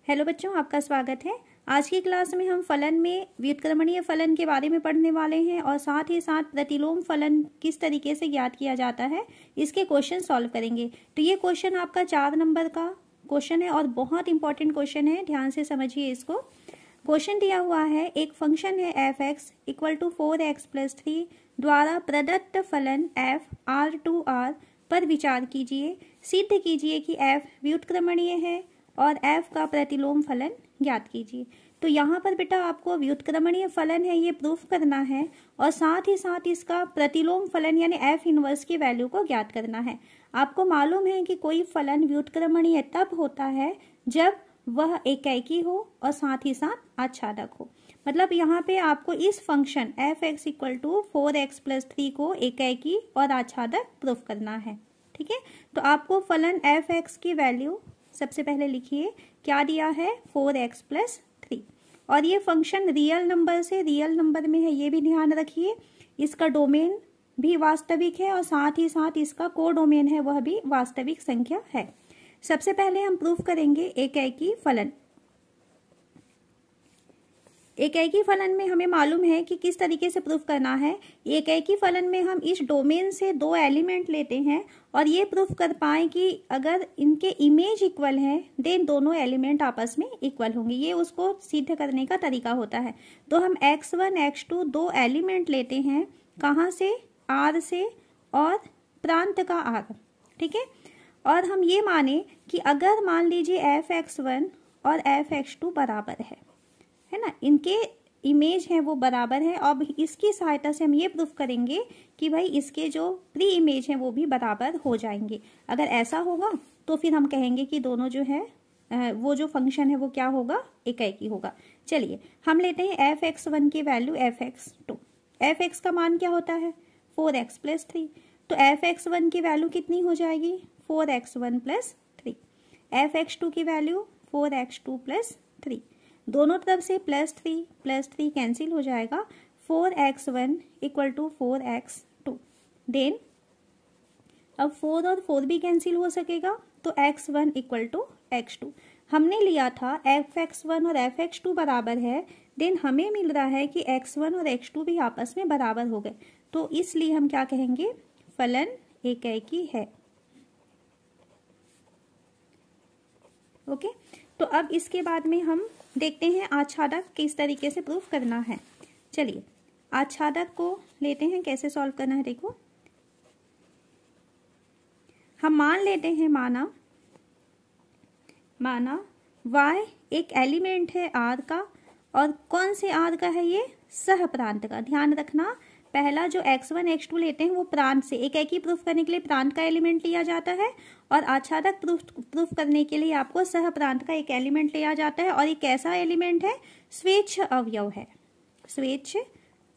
Hello बच्चों, आपका स्वागत है। आज की क्लास में हम फलन में व्युत्क्रमणीय फलन के बारे में पढ़ने वाले हैं और साथ ही साथ प्रतिलोम फलन किस तरीके से ज्ञात किया जाता है इसके क्वेश्चन सॉल्व करेंगे। तो ये क्वेश्चन आपका 4 नंबर का क्वेश्चन है और बहुत इंपॉर्टेंट क्वेश्चन है, ध्यान से समझिए इसको। क्वेश्चन दिया हुआ है, एक फंक्शन है f(x) = 4x + 3 द्वारा प्रदत्त फलन f R2R पर विचार कीजिए। सिद्ध कीजिए कि f व्युत्क्रमणीय है और f का प्रतिलोम फलन ज्ञात कीजिए। तो यहाँ पर बेटा आपको व्युत्क्रमणीय फलन है ये प्रूफ करना है और साथ ही साथ इसका प्रतिलोम फलन यानी f इनवर्स की वैल्यू को ज्ञात करना है। आपको मालूम है कि कोई फलन व्युत्क्रमणीय तब होता है जब वह एकेकी हो और साथ ही साथ आच्छादक हो। मतलब यहाँ पे आपको इस फंक्शन f(x) = 4x + 3 को एकेकी और आच्छादक प्रूफ करना है। ठीक है, तो आपको फलन f(x) की वैल्यू सबसे पहले लिखिए, क्या दिया है 4x + 3 और ये फंक्शन रियल नंबर से रियल नंबर में है, ये भी ध्यान रखिए। इसका डोमेन भी वास्तविक है और साथ ही साथ इसका कोडोमेन है वह भी वास्तविक संख्या है। सबसे पहले हम प्रूफ करेंगे एकेकी फलन। एकेकी फलन में हमें मालूम है कि किस तरीके से प्रूफ करना है। एकेकी फलन में हम इस डोमेन से 2 एलिमेंट लेते हैं और ये प्रूफ कर पाए कि अगर इनके इमेज इक्वल है देन दोनों एलिमेंट आपस में इक्वल होंगे। ये उसको सिद्ध करने का तरीका होता है। तो हम x1 x2 2 एलिमेंट लेते हैं, कहाँ से, R से और प्रांत का R। ठीक है, और हम ये माने कि अगर मान लीजिए f(x1) और f(x2) बराबर है ना, इनके इमेज है वो बराबर है। अब इसकी सहायता से हम ये प्रूफ करेंगे कि भाई इसके जो प्री इमेज है वो भी बराबर हो जाएंगे। अगर ऐसा होगा तो फिर हम कहेंगे कि दोनों जो है वो जो फंक्शन है वो क्या होगा, एकेकी होगा। चलिए हम लेते हैं f(x1) की वैल्यू f(x2). f(x) का मान क्या होता है 4x + 3, तो f(x1) की वैल्यू कितनी हो जाएगी 4x1 + 3। f(x2) की वैल्यू 4x2 + 3, दोनों तरफ से +3 कैंसिल हो जाएगा। 4x1 = 4x2। देन अब 4 और 4 भी कैंसिल हो सकेगा तो x1 = x2। हमने लिया था f(x1) और f(x2) बराबर है, देन हमें मिल रहा है कि x1 और x2 भी आपस में बराबर हो गए, तो इसलिए हम क्या कहेंगे, फलन एकेकी है। ओके, तो अब इसके बाद में हम देखते हैं आच्छादक किस तरीके से प्रूफ करना है। चलिए आच्छादक को लेते हैं, कैसे सॉल्व करना है देखो। हम मान लेते हैं, माना y एक एलिमेंट है R का, और कौन से R का है ये, सह प्रांत का। ध्यान रखना, पहला जो x1 x2 लेते हैं वो प्रांत से, एकेकी प्रूफ करने के लिए प्रांत का एलिमेंट लिया जाता है और आच्छादक प्रूफ करने के लिए आपको सह प्रांत का एक एलिमेंट लिया जाता है। और ये कैसा एलिमेंट है, स्वेच्छ अवयव है, स्वेच्छ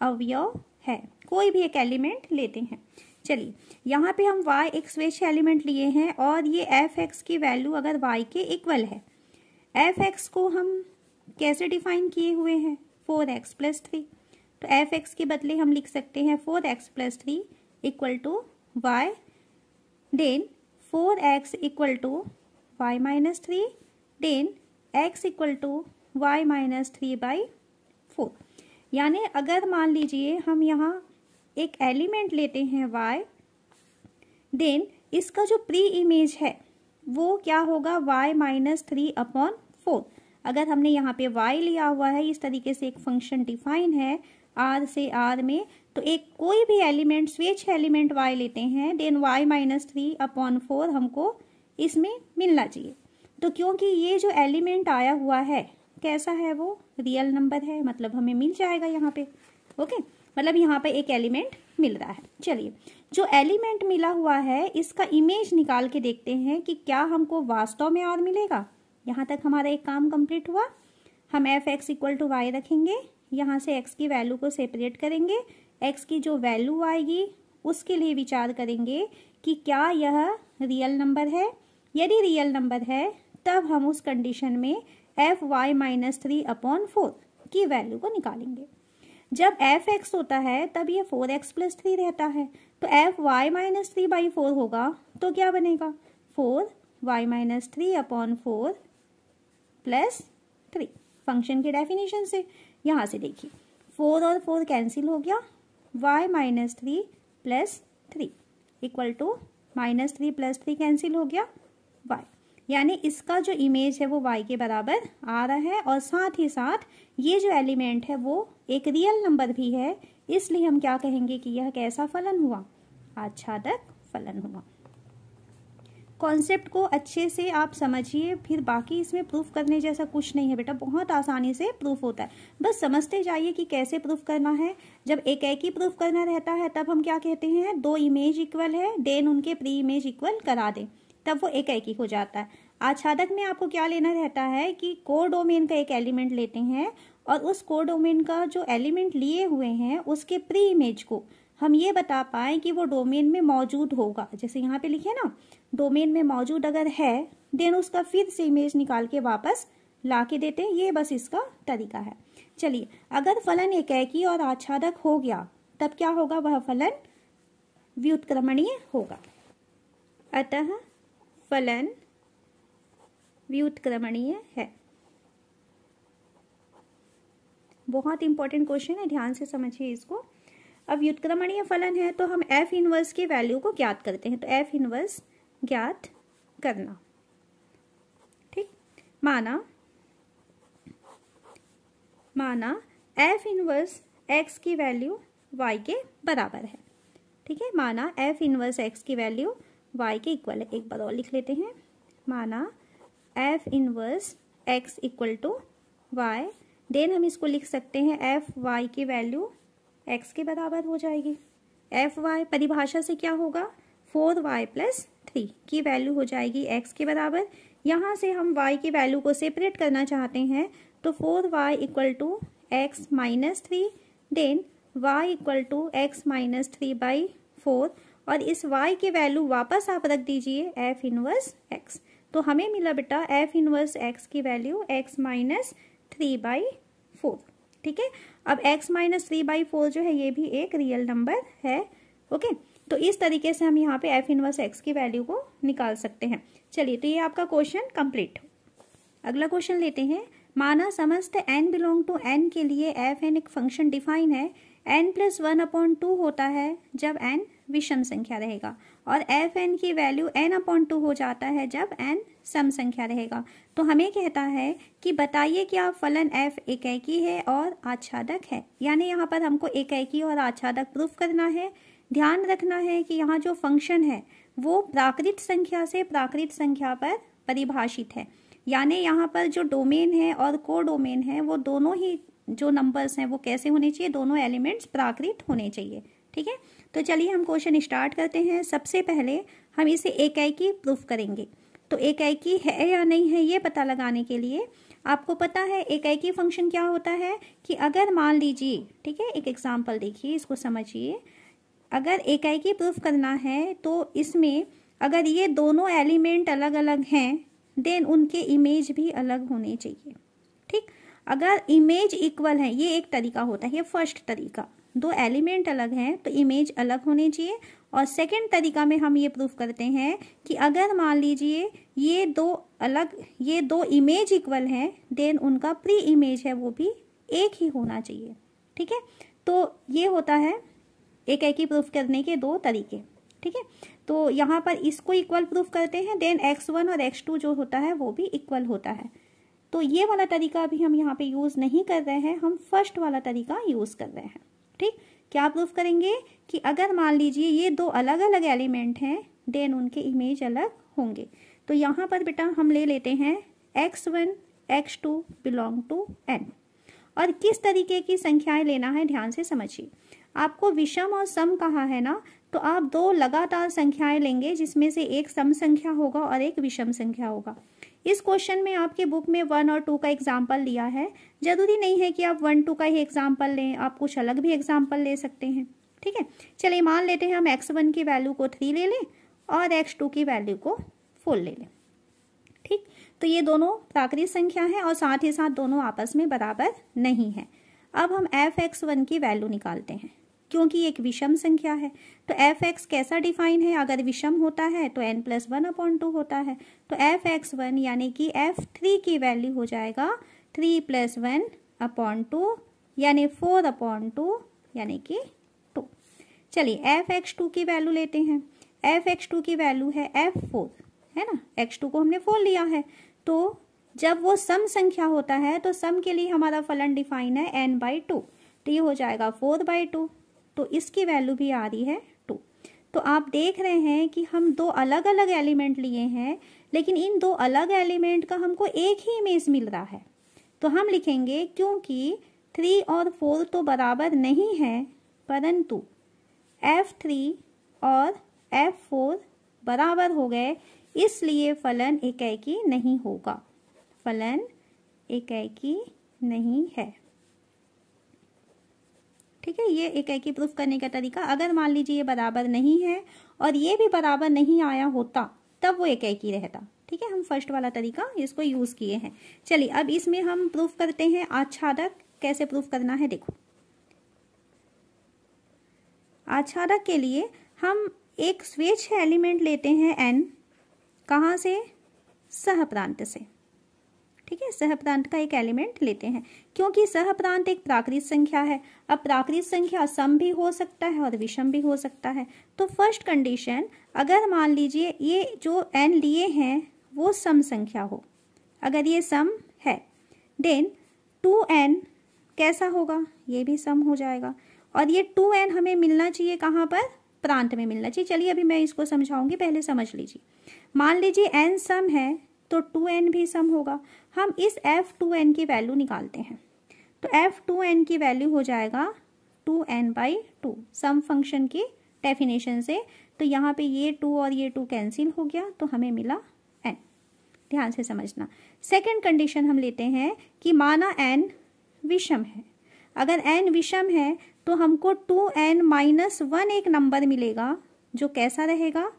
अवयव है, कोई भी एक एलिमेंट लेते हैं। चलिए यहाँ पे हम y एक स्वेच्छ एलिमेंट लिए हैं और ये f(x) की वैल्यू अगर y के इक्वल है, f(x) को हम कैसे डिफाइन किए हुए हैं 4x + 3, तो f(x) के बदले हम लिख सकते हैं 4x + 3 = y। Then 4x = y - 3, then x = y - 3/4। यानी अगर मान लीजिए हम यहाँ एक एलिमेंट लेते हैं y, देन इसका जो प्री इमेज है वो क्या होगा, y - 3/4। अगर हमने यहाँ पे y लिया हुआ है, इस तरीके से एक फंक्शन डिफाइन है R से R में, तो एक कोई भी एलिमेंट स्वेच्छ एलिमेंट y लेते हैं, देन y - 3/4 हमको इसमें मिलना चाहिए। तो क्योंकि ये जो एलिमेंट आया हुआ है कैसा है, वो रियल नंबर है, मतलब हमें मिल जाएगा यहाँ पे। ओके, मतलब यहाँ पे एक एलिमेंट मिल रहा है। चलिए जो एलिमेंट मिला हुआ है इसका इमेज निकाल के देखते हैं कि क्या हमको वास्तव में R मिलेगा। यहाँ तक हमारा एक काम कंप्लीट हुआ। हम f(x) = y रखेंगे, यहाँ से x की वैल्यू को सेपरेट करेंगे, x की जो वैल्यू आएगी उसके लिए विचार करेंगे कि क्या यह रियल नंबर है। यदि रियल नंबर है तब हम उस कंडीशन में f(y - 3/4) की वैल्यू को निकालेंगे। जब f(x) होता है तब ये 4x + 3 रहता है, तो f(y - 3/4) होगा तो क्या बनेगा 4y - 3/4 प्लस 3, फंक्शन की डेफिनेशन से। यहाँ से देखिए 4 और 4 कैंसिल हो गया, y minus 3 plus 3 equal to minus 3 plus 3 cancel हो गया y, यानी इसका जो इमेज है वो y के बराबर आ रहा है। और साथ ही साथ ये जो एलिमेंट है वो एक रियल नंबर भी है, इसलिए हम क्या कहेंगे कि यह कैसा फलन हुआ, आच्छादक फलन हुआ। कॉन्सेप्ट को अच्छे से आप समझिए, फिर बाकी इसमें प्रूफ करने जैसा कुछ नहीं है बेटा, बहुत आसानी से प्रूफ होता है। बस समझते जाइए कि कैसे प्रूफ करना है। जब एक ही प्रूफ करना रहता है तब हम क्या कहते हैं, दो इमेज इक्वल है देन उनके प्री इमेज इक्वल करा दें, तब वो एक ही हो जाता है। आच्छादक में आपको क्या लेना रहता है कि कोडोमेन का एक एलिमेंट लेते हैं और उस कोडोमेन का जो एलिमेंट लिए हुए हैं उसके प्री इमेज को हम ये बता पाए कि वो डोमेन में मौजूद होगा। जैसे यहाँ पे लिखे ना, डोमेन में मौजूद अगर है देन उसका फिर से इमेज निकाल के वापस ला के देते हैं, ये बस इसका तरीका है। चलिए, अगर फलन एकाकी और आच्छादक हो गया तब क्या होगा, वह फलन व्युत्क्रमणीय होगा। अतः फलन व्युत्क्रमणीय है। बहुत इंपॉर्टेंट क्वेश्चन है, ध्यान से समझिए इसको। अब व्युत्क्रमणीय फलन है तो हम एफ इनवर्स के वैल्यू को ज्ञात करते हैं, तो एफ इनवर्स ज्ञात करना। ठीक, माना एफ इनवर्स एक्स की वैल्यू वाई के बराबर है। ठीक है, माना एफ इनवर्स एक्स की वैल्यू वाई के इक्वल है। एक बार और लिख लेते हैं, माना F inverse X equal to Y, then हम इसको लिख सकते हैं एफ वाई की वैल्यू एक्स के बराबर हो जाएगी। एफ वाई परिभाषा से क्या होगा, 4y प्लस 3 की वैल्यू हो जाएगी एक्स के बराबर। यहाँ से हम y की वैल्यू को सेपरेट करना चाहते हैं तो 4y equal to X minus 3, then y equal to X minus 3/4, और इस y की वैल्यू वापस आप रख दीजिए एफ इनवर्स x, तो हमें मिला बेटा एफ इनवर्स x की वैल्यू x माइनस 3/4। ठीक है, अब x माइनस 3/4 जो है ये भी एक रियल नंबर है। ओके, तो इस तरीके से हम यहाँ पे एफ इनवर्स x की वैल्यू को निकाल सकते हैं। चलिए, तो ये आपका क्वेश्चन कंप्लीट। अगला क्वेश्चन लेते हैं। माना समस्त n बिलोंग टू n के लिए एफ एन एक फंक्शन डिफाइन है, n+1/2 होता है जब n विषम संख्या रहेगा, और एफ एन की वैल्यू n/2 हो जाता है जब n सम संख्या रहेगा। तो हमें कहता है कि बताइए क्या फलन f एकाकी है और आच्छादक है। यानी यहाँ पर हमको एकाकी और आच्छादक प्रूफ करना है। ध्यान रखना है कि यहाँ जो फंक्शन है वो प्राकृत संख्या से प्राकृत संख्या पर परिभाषित है, यानी यहाँ पर जो डोमेन है और कोडोमेन है वो दोनों ही जो नंबर्स हैं वो कैसे होने चाहिए, दोनों एलिमेंट्स प्राकृत होने चाहिए। ठीक है, तो चलिए हम क्वेश्चन स्टार्ट करते हैं। सबसे पहले हम इसे एकाकी प्रूफ करेंगे। तो एकाकी है या नहीं है ये पता लगाने के लिए आपको पता है एकाकी फंक्शन क्या होता है कि अगर मान लीजिए, ठीक है, एक एग्जांपल देखिए, इसको समझिए। अगर एकाकी प्रूफ करना है तो इसमें अगर ये दोनों एलिमेंट अलग अलग हैं देन उनके इमेज भी अलग होने चाहिए। ठीक, अगर इमेज इक्वल है, ये एक तरीका होता है, ये फर्स्ट तरीका, दो एलिमेंट अलग हैं तो इमेज अलग होने चाहिए। और सेकंड तरीका में हम ये प्रूफ करते हैं कि अगर मान लीजिए ये दो इमेज इक्वल हैं देन उनका प्री इमेज है वो भी एक ही होना चाहिए। ठीक है, तो ये होता है एकाकी प्रूफ करने के दो तरीके। ठीक है, तो यहाँ पर इसको इक्वल प्रूफ करते हैं, देन x1 और x2 जो होता है वो भी इक्वल होता है। तो ये वाला तरीका अभी हम यहाँ पे यूज नहीं कर रहे हैं, हम फर्स्ट वाला तरीका यूज कर रहे हैं। ठीक, क्या प्रूफ करेंगे कि अगर मान लीजिए ये दो अलग अलग एलिमेंट हैं देन उनके इमेज अलग होंगे। तो यहाँ पर बेटा हम ले लेते हैं x1 x2 belong to n, और किस तरीके की संख्याएं लेना है ध्यान से समझिए। आपको विषम और सम कहा है ना, तो आप दो लगातार संख्याएं लेंगे जिसमें से एक सम संख्या होगा और एक विषम संख्या होगा। इस क्वेश्चन में आपके बुक में 1 और 2 का एग्जाम्पल लिया है, जरूरी नहीं है कि आप 1 2 का ही एग्जाम्पल लें, आप कुछ अलग भी एग्जाम्पल ले सकते हैं। ठीक है, चलिए मान लेते हैं हम x1 की वैल्यू को 3 ले लें और x2 की वैल्यू को 4 ले लें। ठीक, तो ये दोनों प्राकृत संख्या है और साथ ही साथ दोनों आपस में बराबर नहीं है। अब हम f(x1) की वैल्यू निकालते हैं। क्योंकि एक विषम संख्या है। तो एफ एक्स कैसा डिफाइन है, अगर विषम होता है तो n+1/2 होता है। तो f(x1) यानी कि f3 की वैल्यू हो जाएगा 3+1/2 यानी 4/2 यानी कि 2। चलिए f(x2) की वैल्यू लेते हैं। f(x2) की वैल्यू है f4, है ना, x2 को हमने 4 लिया है। तो जब वो सम संख्या होता है तो सम के लिए हमारा फलन डिफाइन है n/2, तो ये हो जाएगा 4/2। तो इसकी वैल्यू भी आ रही है 2। तो आप देख रहे हैं कि हम दो अलग अलग एलिमेंट लिए हैं, लेकिन इन दो अलग एलिमेंट का हमको एक ही इमेज मिल रहा है। तो हम लिखेंगे क्योंकि 3 और 4 तो बराबर नहीं है, परंतु f3 और f4 बराबर हो गए, इसलिए फलन एकेकी नहीं होगा। फलन एकेकी नहीं है। ठीक है, ये एकेकी प्रूफ करने का तरीका। अगर मान लीजिए ये बराबर नहीं है और ये भी बराबर नहीं आया होता तब वो एकेकी रहता। ठीक है, हम फर्स्ट वाला तरीका इसको यूज किए हैं। चलिए अब इसमें हम प्रूफ करते हैं आच्छादक। कैसे प्रूफ करना है देखो। आच्छादक के लिए हम एक स्वेच्छ एलिमेंट लेते हैं n, कहाँ से, सहप्रांत से। ठीक है, सहप्रांत का एक एलिमेंट लेते हैं, क्योंकि सहप्रांत एक प्राकृत संख्या है। अब प्राकृत संख्या सम भी हो सकता है और विषम भी हो सकता है। तो फर्स्ट कंडीशन, अगर मान लीजिए ये जो n लिए हैं वो सम संख्या हो, अगर ये सम है, देन 2n कैसा होगा, ये भी सम हो जाएगा। और ये 2n हमें मिलना चाहिए कहाँ पर, प्रांत में मिलना चाहिए। चलिए अभी मैं इसको समझाऊंगी, पहले समझ लीजिए। मान लीजिए n सम है तो 2n भी सम होगा। हम इस f2n की वैल्यू निकालते हैं, तो f2n की वैल्यू हो जाएगा 2n/2 सम फंक्शन की डेफिनेशन से। तो यहाँ पे ये 2 और ये 2 कैंसिल हो गया, तो हमें मिला n। ध्यान से समझना। सेकंड कंडीशन हम लेते हैं कि माना n विषम है। अगर n विषम है तो हमको 2n-1 एक नंबर मिलेगा जो कैसा रहेगा,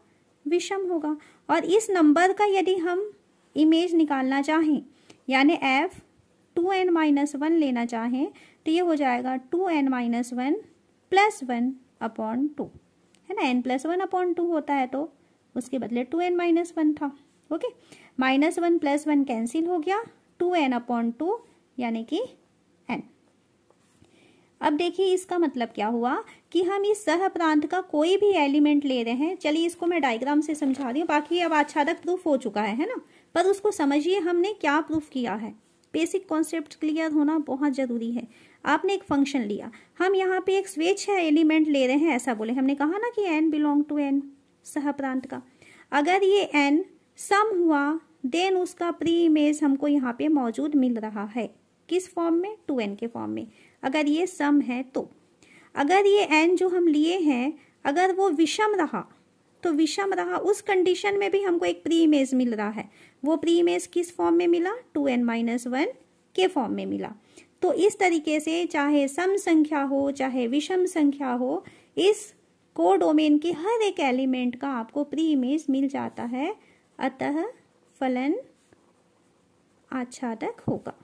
विषम होगा। और इस नंबर का यदि हम इमेज निकालना चाहें, यानी f 2n-1 लेना चाहें, तो ये हो जाएगा 2n-1 + 1/2, है ना। n+1/2 होता है तो उसके बदले 2n-1 था। ओके, -1 + 1 कैंसिल हो गया, 2n/2 यानी कि n। अब देखिए इसका मतलब क्या हुआ कि हम इस सहप्रांत का कोई भी एलिमेंट ले रहे हैं। चलिए इसको मैं डायग्राम से समझा रही हूँ, बाकी अब आच्छादक प्रूफ हो चुका है ना, पर उसको समझिए हमने क्या प्रूफ किया है। बेसिक कॉन्सेप्ट क्लियर होना बहुत जरूरी है। आपने एक फंक्शन लिया, हम यहाँ पे एक स्वेच्छ एलिमेंट ले रहे हैं, ऐसा बोले। हमने कहा ना कि n बिलोंग टू n सहप्रांत का। अगर ये n सम हुआ, देन उसका प्री इमेज हमको यहाँ पे मौजूद मिल रहा है। किस फॉर्म में, 2n के फॉर्म में। अगर ये सम है तो अगर ये n जो हम लिए हैं अगर वो विषम रहा तो विषम रहा, उस कंडीशन में भी हमको एक प्री इमेज मिल रहा है। वो प्री इमेज किस फॉर्म में मिला, 2n-1 के फॉर्म में मिला। तो इस तरीके से चाहे सम संख्या हो चाहे विषम संख्या हो, इस कोडोमेन के हर एक एलिमेंट का आपको प्री इमेज मिल जाता है, अतः फलन आच्छादक होगा।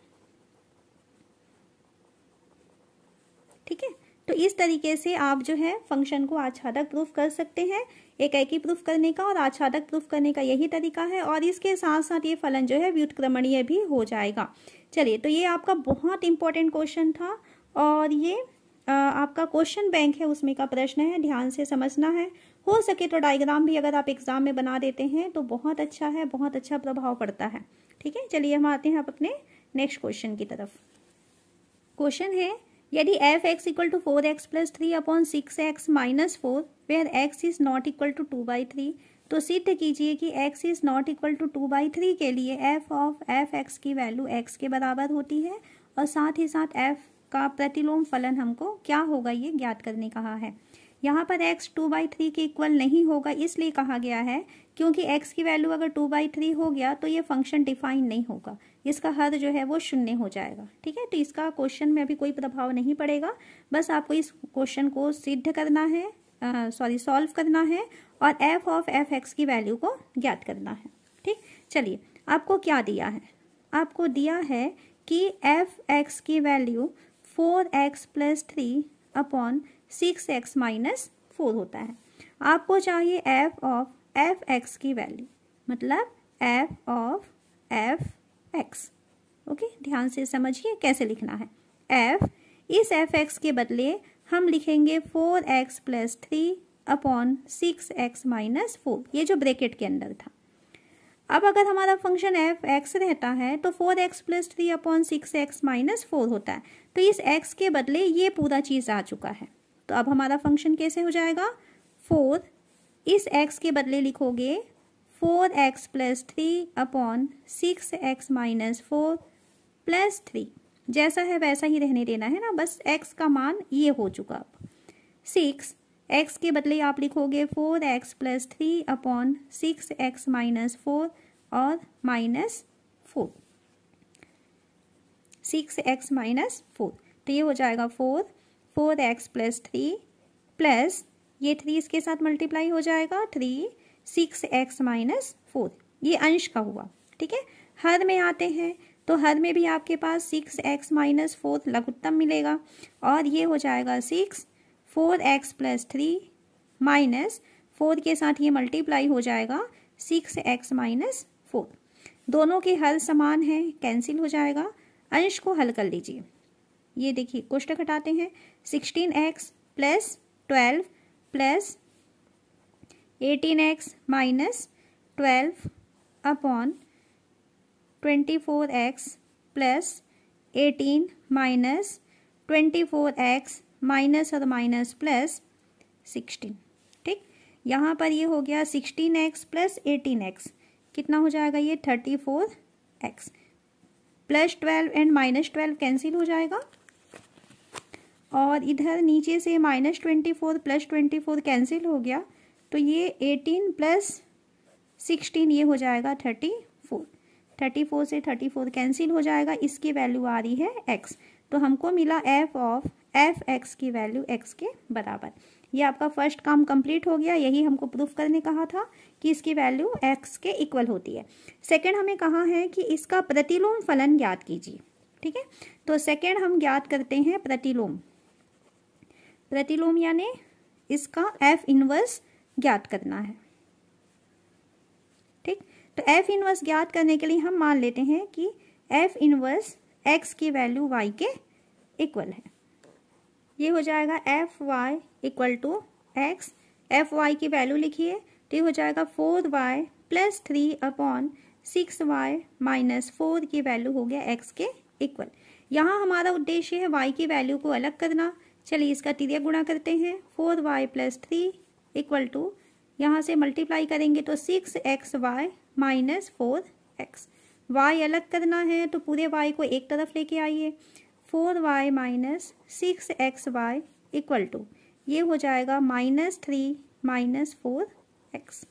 ठीक है, तो इस तरीके से आप जो है फंक्शन को आच्छादक प्रूफ कर सकते हैं। एकेकी प्रूफ करने का और आच्छादक प्रूफ करने का यही तरीका है, और इसके साथ साथ ये फलन जो है व्युत्क्रमणीय भी हो जाएगा। चलिए, तो ये आपका बहुत इंपॉर्टेंट क्वेश्चन था, और ये आपका क्वेश्चन बैंक है उसमें का प्रश्न है, ध्यान से समझना है। हो सके तो डायग्राम भी अगर आप एग्जाम में बना देते हैं तो बहुत अच्छा है, बहुत अच्छा प्रभाव पड़ता है। ठीक है, चलिए हम आते हैं अपने नेक्स्ट क्वेश्चन की तरफ। क्वेश्चन है, यदि f(x) = 4x + 3/6x - 4 where x is not equal to 2/3, तो सिद्ध कीजिए कि x is not equal to 2/3 के लिए f(f(x) की वैल्यू x के बराबर होती है, और साथ ही साथ f का प्रतिलोम फलन हमको क्या होगा ये ज्ञात करने कहा है। यहाँ पर x 2/3 के इक्वल नहीं होगा, इसलिए कहा गया है क्योंकि x की वैल्यू अगर 2/3 हो गया तो ये फंक्शन डिफाइन नहीं होगा, इसका हद जो है वो 0 हो जाएगा। ठीक है, तो इसका क्वेश्चन में अभी कोई प्रभाव नहीं पड़ेगा, बस आपको इस क्वेश्चन को सिद्ध करना है, सॉल्व करना है, और f(f(x) की वैल्यू को ज्ञात करना है। ठीक, चलिए आपको क्या दिया है, आपको दिया है कि f(x) की वैल्यू 4x + 3/6 6x माइनस 4 होता है। आपको चाहिए f ऑफ f(x) की वैल्यू, मतलब f ऑफ f(x). ओके, ध्यान से समझिए कैसे लिखना है। f, इस f(x) के बदले हम लिखेंगे 4x plus 3 upon 6x minus 4, ये जो ब्रैकेट के अंदर था। अब अगर हमारा फंक्शन f(x) रहता है तो 4x plus 3 upon 6x minus 4 होता है, तो इस x के बदले ये पूरा चीज़ आ चुका है। तो अब हमारा फंक्शन कैसे हो जाएगा, 4, इस x के बदले लिखोगे 4x plus 3 upon 6x minus 4 plus 3, जैसा है वैसा ही रहने देना है ना, बस x का मान ये हो चुका। अब 6, x के बदले आप लिखोगे 4x plus 3 upon 6x minus 4 और माइनस 4, 6x माइनस 4, तो ये हो जाएगा 4x प्लस 3 प्लस ये 3 इसके साथ मल्टीप्लाई हो जाएगा 3, 6x माइनस 4, ये अंश का हुआ। ठीक है, हर में आते हैं तो हर में भी आपके पास 6x माइनस 4 लघुत्तम मिलेगा और ये हो जाएगा 6, 4x प्लस 3 माइनस 4 के साथ ये मल्टीप्लाई हो जाएगा 6x माइनस 4। दोनों के हल समान हैं, कैंसिल हो जाएगा। अंश को हल कर लीजिए। ये देखिए कोष्ठक हटाते हैं, 16x plus 12 plus 18x minus 12 upon 24x plus 18 minus 24x minus और माइनस प्लस 16। ठीक, यहाँ पर ये हो गया 16x प्लस 18x, कितना हो जाएगा ये 34x, plus 12 and minus 12 cancel हो जाएगा और इधर नीचे से माइनस 24 प्लस 24 कैंसिल हो गया, तो ये 18 प्लस 16 ये हो जाएगा 34, 34 से 34 कैंसिल हो जाएगा, इसकी वैल्यू आ रही है x, तो हमको मिला f ऑफ f(x) की वैल्यू x के बराबर। ये आपका फर्स्ट काम कंप्लीट हो गया, यही हमको प्रूफ करने कहा था कि इसकी वैल्यू x के इक्वल होती है। सेकंड हमें कहा है कि इसका प्रतिलोम फलन ज्ञात कीजिए। ठीक है, तो सेकंड हम ज्ञात करते हैं प्रतिलोम, प्रतिलोम यानी इसका f इनवर्स ज्ञात करना है। ठीक, तो f इनवर्स ज्ञात करने के लिए हम मान लेते हैं कि f इनवर्स x की वैल्यू y के इक्वल है। ये हो जाएगा fy equal to x, fy की वैल्यू लिखिए, तो ये हो जाएगा 4y plus 3 upon 6y minus 4 की वैल्यू हो गया x के इक्वल। यहाँ हमारा उद्देश्य है y की वैल्यू को अलग करना। चलिए इसका तिर्यक गुणा करते हैं, 4y प्लस 3 इक्वल टू, यहाँ से मल्टीप्लाई करेंगे तो 6xy माइनस 4x, y अलग करना है तो पूरे y को एक तरफ लेके आइए, 4y minus 6xy equal to, ये हो जाएगा -3 माइनस 4x,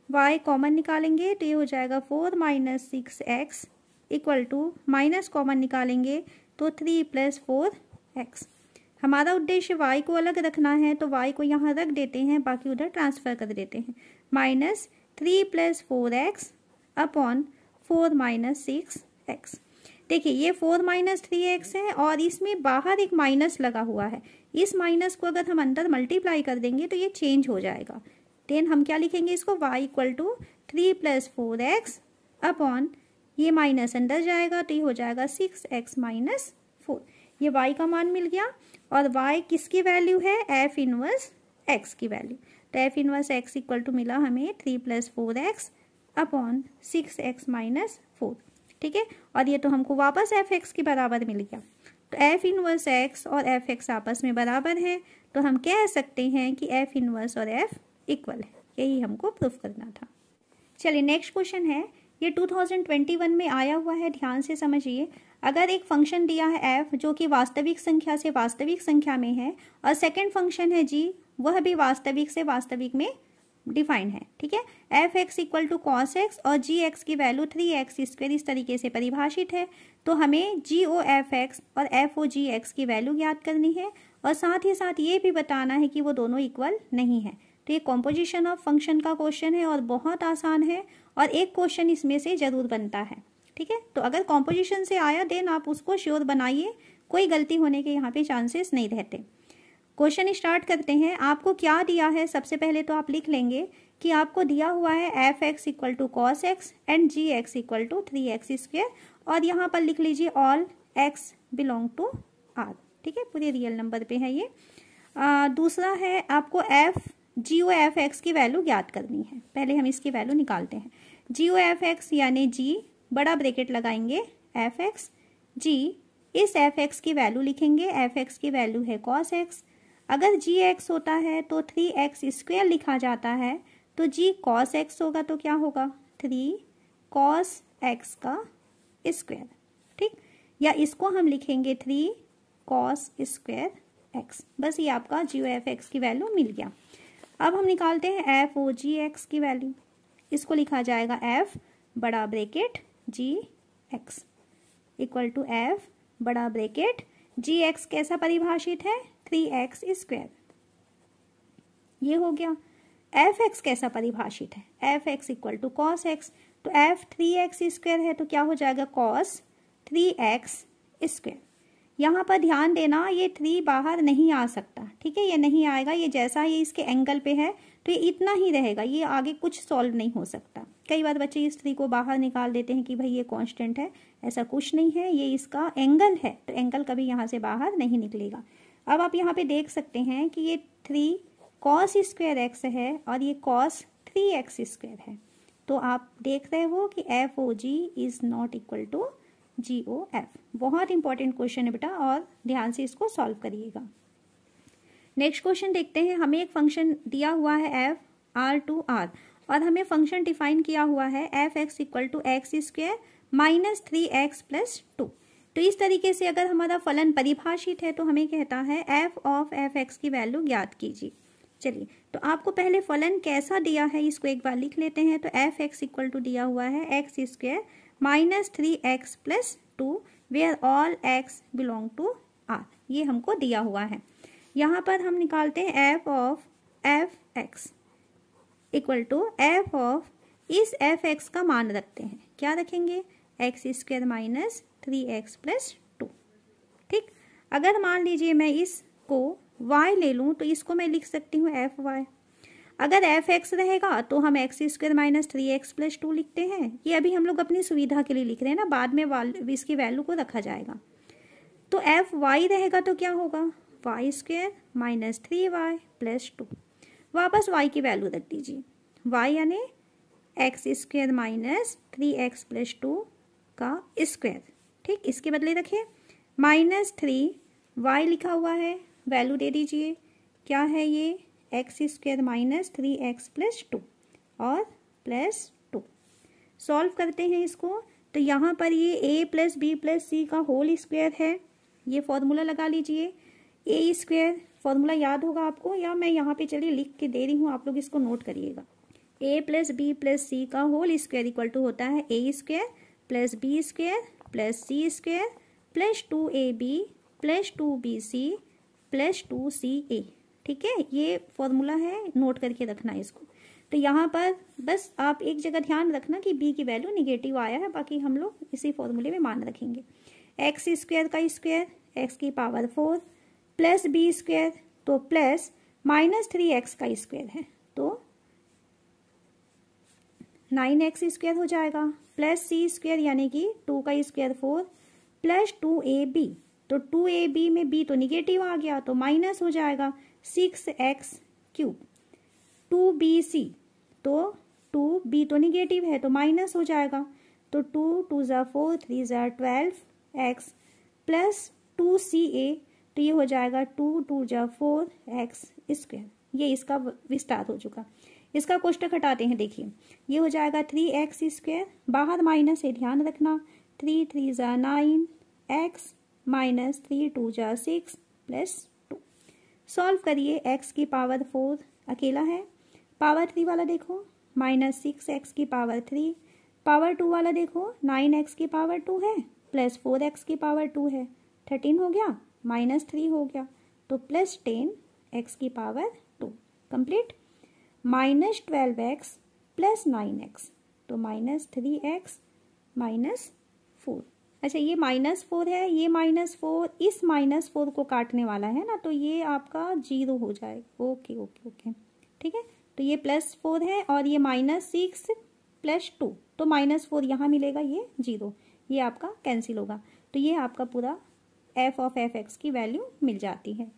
y कॉमन निकालेंगे तो ये हो जाएगा 4 minus 6x equal to, minus common निकालेंगे तो 3 प्लस 4x। हमारा उद्देश्य y को अलग रखना है तो y को यहाँ रख देते हैं, बाकी उधर ट्रांसफर कर देते हैं, -3 plus 4x upon 4 minus 6x। देखिए ये 4 माइनस 3x है और इसमें बाहर एक माइनस लगा हुआ है, इस माइनस को अगर हम अंदर मल्टीप्लाई कर देंगे तो ये चेंज हो जाएगा। देन हम क्या लिखेंगे इसको, y equal to 3 plus 4x upon, ये माइनस अंदर जाएगा तो ये हो जाएगा 6x माइनस 4, ये y का मान मिल गया। और y किसकी वैल्यू है, f इनवर्स x की वैल्यू, तो f inverse x equal to मिला हमें 3 plus 4x upon 6x minus 4। ठीक है, और ये तो हमको वापस f(x) के बराबर मिल गया, तो f इनवर्स x और f(x) आपस में बराबर है, तो हम कह सकते हैं कि f इनवर्स और f इक्वल है। यही हमको प्रूफ करना था। चलिए नेक्स्ट क्वेश्चन है, ये 2021 में आया हुआ है, ध्यान से समझिए। अगर एक फंक्शन दिया है f जो कि वास्तविक संख्या से वास्तविक संख्या में है और सेकंड फंक्शन है g, वह भी वास्तविक से वास्तविक में डिफाइंड है। ठीक है, f(x) equal to cos x और g(x) की वैल्यू 3x² इस तरीके से परिभाषित है, तो हमें g(f(x) और f(g(x) की वैल्यू ज्ञात करनी है और साथ ही साथ ये भी बताना है कि वो दोनों इक्वल नहीं है। तो ये कॉम्पोजिशन ऑफ फंक्शन का क्वेश्चन है और बहुत आसान है और एक क्वेश्चन इसमें से जरूर बनता है। ठीक है, तो अगर कॉम्पोजिशन से आया देन आप उसको श्योर बनाइए, कोई गलती होने के यहाँ पे चांसेस नहीं रहते। क्वेश्चन स्टार्ट करते हैं। आपको क्या दिया है, सबसे पहले तो आप लिख लेंगे कि आपको दिया हुआ है F X equal to cos X and G X equal to 3x², और यहाँ पर लिख लीजिए all X belong to R. ठीक है, पूरे रियल नंबर पे है ये। दूसरा है आपको GO एफ एक्स की वैल्यू ज्ञात करनी है। पहले हम इसकी वैल्यू निकालते हैं। GO एफ एक्स यानी जी, बड़ा ब्रैकेट लगाएंगे, एफ एक्स जी, इस एफ एक्स की वैल्यू लिखेंगे। एफ एक्स की वैल्यू है कॉस एक्स। अगर जी एक्स होता है तो 3x² लिखा जाता है, तो जी कॉस एक्स होगा तो क्या होगा 3 cos x का स्क्वायर। ठीक, या इसको हम लिखेंगे 3 cos स्क्वायर x। बस ये आपका GO एफ एक्स की वैल्यू मिल गया। अब हम निकालते हैं FOG x की वैल्यू। इसको लिखा जाएगा f बड़ा bracket g x equal to f बड़ा ब्रैकेट जी एक्स कैसा परिभाषित है 3x²। ये हो गया। एफ एक्स कैसा परिभाषित है, F X equal to cos X, तो एफ 3x² है तो क्या हो जाएगा कॉस 3x²। यहाँ पर ध्यान देना ये 3 बाहर नहीं आ सकता। ठीक है, ये नहीं आएगा, ये जैसा ये इसके एंगल पे है तो ये इतना ही रहेगा, ये आगे कुछ सॉल्व नहीं हो सकता। कई बार बच्चे इस 3 को बाहर निकाल देते हैं कि भाई ये कांस्टेंट है, ऐसा कुछ नहीं है, ये इसका एंगल है, तो एंगल कभी यहाँ से बाहर नहीं निकलेगा। अब आप यहाँ पे देख सकते हैं कि ये 3 cos स्क्वायर एक्स है और ये cos 3x² है, तो आप देख रहे हो कि FOG is not equal to GOF। बहुत इंपॉर्टेंट क्वेश्चन है बेटा, और ध्यान से इसको सॉल्व करिएगा। नेक्स्ट क्वेश्चन देखते हैं। हमें एक फंक्शन दिया हुआ है f R और हमें फंक्शन डिफाइन किया हुआ है F X equal to x² minus 3x plus 2। तो इस तरीके से अगर हमारा फलन परिभाषित है तो हमें कहता है f ऑफ एफ एक्स की वैल्यू ज्ञात कीजिए। चलिए, तो आपको पहले फलन कैसा दिया है इसको एक बार लिख लेते हैं। तो एफ एक्स इक्वल टू दिया हुआ है x² minus 3x plus 2 where all x belong to r, ये हमको दिया हुआ है। यहाँ पर हम निकालते हैं f of F X equal to F of, इस एफ एक्स का मान रखते हैं, क्या रखेंगे x² माइनस 3x प्लस 2। ठीक, अगर मान लीजिए मैं इसको y ले लूँ तो इसको मैं लिख सकती हूँ FY। अगर एफ एक्स रहेगा तो हम x² माइनस 3x प्लस 2 लिखते हैं। ये अभी हम लोग अपनी सुविधा के लिए लिख रहे हैं ना, बाद में इसकी वैल्यू को रखा जाएगा। तो FY रहेगा तो क्या होगा y² माइनस 3y प्लस 2। वापस y की वैल्यू रख दीजिए, y यानी x² माइनस 3x प्लस 2 का स्क्वायर। ठीक, इसके बदले रखें माइनस 3y लिखा हुआ है, वैल्यू दे दीजिए, क्या है ये x² माइनस 3x प्लस 2 और प्लस 2। सॉल्व करते हैं इसको, तो यहाँ पर ये a प्लस बी प्लस सी का होल स्क्वायर है। ये फॉर्मूला लगा लीजिए, a² फॉर्मूला याद होगा आपको, या मैं यहाँ पे चलिए लिख के दे रही हूँ, आप लोग इसको नोट करिएगा। a प्लस बी प्लस सी का होल स्क्वायर इक्वल टू होता है a² plus b² plus c² plus 2ab plus 2bc plus 2ca। ठीक है, ये फॉर्मूला है, नोट करके रखना है इसको। तो यहाँ पर बस आप एक जगह ध्यान रखना कि b की वैल्यू निगेटिव आया है, बाकी हम लोग इसी फॉर्मूले में मान रखेंगे। x² का स्क्वायर x की पावर 4 प्लस b² तो प्लस माइनस 3x का स्क्वायर है तो 9x² हो जाएगा, प्लस c² यानी कि 2 का स्क्वायर 4 प्लस 2ab, तो 2ab में b तो निगेटिव आ गया तो माइनस हो जाएगा 6x³ 2bc, तो 2b तो निगेटिव है तो माइनस हो जाएगा, तो 2 2 ज़ा 4 3 ज़ा 12x प्लस 2ca, तो ये हो जाएगा 2 2 ज़ा 4x²। ये इसका विस्तार हो चुका। इसका कोष्टक हटाते हैं, देखिए ये हो जाएगा 3x², बाहर माइनस है ध्यान रखना, 3 3 ज़ा 9x माइनस 3 2 ज़ा 6 प्लस 2। सॉल्व करिए, x की पावर 4 अकेला है, पावर 3 वाला देखो माइनस 6x की पावर 3, पावर 2 वाला देखो 9x की पावर 2 है प्लस 4x की पावर 2 है, 13 हो गया, माइनस 3 हो गया, तो प्लस 10x की power 2 complete, minus 12x plus 9x, तो माइनस 3x माइनस 4। अच्छा ये -4 है, ये -4 इस -4 को काटने वाला है ना, तो ये आपका 0 हो जाएगा। ओके ओके ओके ठीक है। तो ये +4 है और ये -6 + 2, तो -4 यहाँ मिलेगा, ये 0, ये आपका कैंसिल होगा। तो ये आपका पूरा f ऑफ f(x) की वैल्यू मिल जाती है।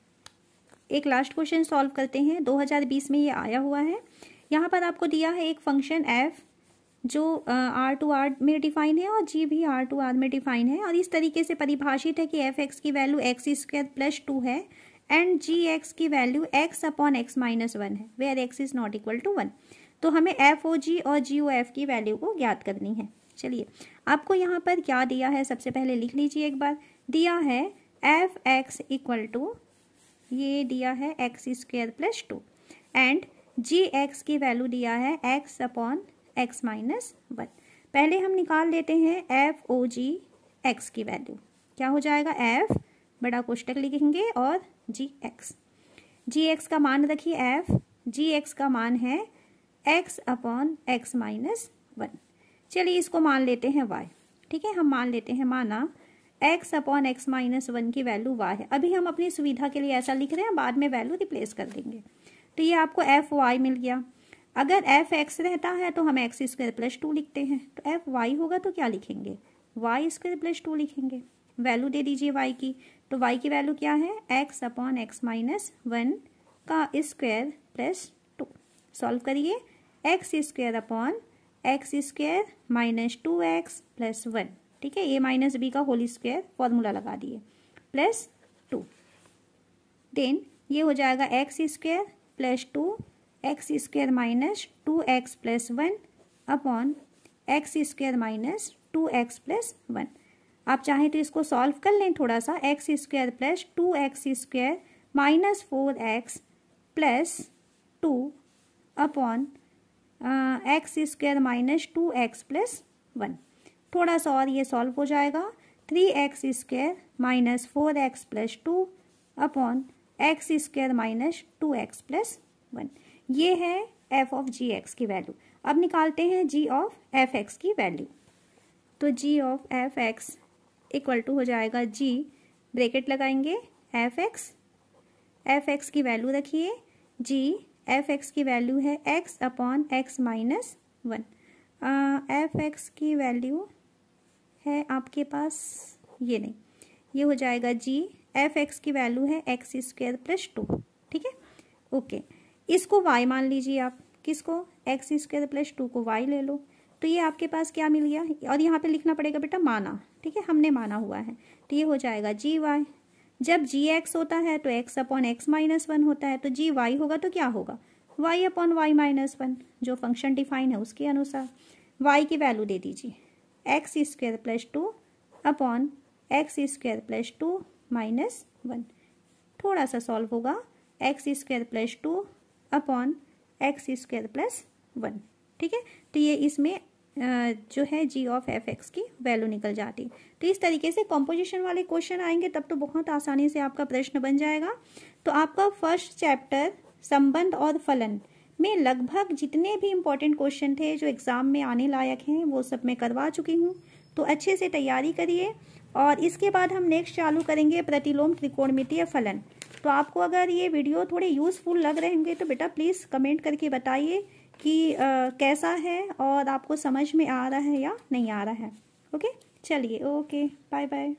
एक लास्ट क्वेश्चन सॉल्व करते हैं। 2020 में ये आया हुआ है। यहाँ पर आपको दिया है एक फंक्शन f जो R में डिफाइन है और g भी R में डिफाइन है, और इस तरीके से परिभाषित है कि f(x) की वैल्यू x² + 2 है एंड gx की वैल्यू x/x - 1 है, where x is not equal to 1। तो हमें f(OG) और g(OF) की वैल्यू को ज्ञात करनी है। चलिए आपको यहाँ पर क्या दिया है, सबसे पहले लिख लीजिए एक बार। दिया है f(x) इक्वल टू, ये दिया है x² + 2 एंड gx की वैल्यू दिया है x/x - 1। पहले हम निकाल लेते हैं f(OG) x की वैल्यू। क्या हो जाएगा, f बड़ा कोष्टक लिखेंगे और gx का मान रखिए f, gx का मान है x/x - 1। चलिए इसको मान लेते हैं y। ठीक है, हम मान लेते हैं, माना x/x - 1 की वैल्यू y है। अभी हम अपनी सुविधा के लिए ऐसा लिख रहे हैं, बाद में वैल्यू रिप्लेस कर देंगे। तो ये आपको fy मिल गया। अगर f(x) रहता है तो हम x² + 2 लिखते हैं, तो fy होगा तो क्या लिखेंगे, y² + 2 लिखेंगे। वैल्यू दे दीजिए y की, तो y की वैल्यू क्या है, x/x - 1 का स्क्वायर + 2। सॉल्व करिए, x² - 2x + 1, ठीक है, a - b का होल स्क्वायर फॉर्मूला लगा दिए, +2। देन ये हो जाएगा x² + 2 x² - 2x + 1 upon x² - 2x + 1। आप चाहें तो इसको सॉल्व कर लें थोड़ा सा, x² + 2x² - 4x + 2 upon x² - 2x + 1। थोड़ा सा और ये सॉल्व हो जाएगा, 3x² - 4x + 2 upon x² - 2x + 1। ये है f ऑफ gx की वैल्यू। अब निकालते हैं g ऑफ f(x) की वैल्यू। तो g of f(x) equal to हो जाएगा g, ब्रैकेट लगाएंगे, f(x) की वैल्यू रखिए, g f(x) की वैल्यू है x/x - 1। f(x) की वैल्यू है आपके पास, ये नहीं, ये हो जाएगा g f(x) की वैल्यू है x² + 2, ठीक है, ओके। इसको y मान लीजिए आप, किसको, x² + 2 को y ले लो, तो ये आपके पास क्या मिल गया, और यहाँ पे लिखना पड़ेगा बेटा माना, ठीक है, हमने माना हुआ है, तो ये हो जाएगा gy। जब gx होता है तो x/x - 1 होता है, तो gy होगा तो क्या होगा, y/y - 1, जो फंक्शन डिफाइन है उसके अनुसार। y की वैल्यू दे दीजिए, x² + 2 अपॉन x² + 2 - 1। थोड़ा सा सॉल्व होगा, x² + 2 अपॉन x² + 1, ठीक है। तो ये इसमें जो है g ऑफ f(x) की वैल्यू निकल जाती है। तो इस तरीके से कॉम्पोजिशन वाले क्वेश्चन आएंगे तब तो बहुत आसानी से आपका प्रश्न बन जाएगा। तो आपका फर्स्ट चैप्टर संबंध और फलन में लगभग जितने भी इम्पोर्टेंट क्वेश्चन थे जो एग्ज़ाम में आने लायक हैं वो सब मैं करवा चुकी हूँ। तो अच्छे से तैयारी करिए, और इसके बाद हम नेक्स्ट चालू करेंगे प्रतिलोम त्रिकोणमितीय फलन। तो आपको अगर ये वीडियो थोड़े यूज़फुल लग रहे होंगे तो बेटा प्लीज़ कमेंट करके बताइए कि कैसा है और आपको समझ में आ रहा है या नहीं आ रहा है। ओके, चलिए, ओके, बाय बाय।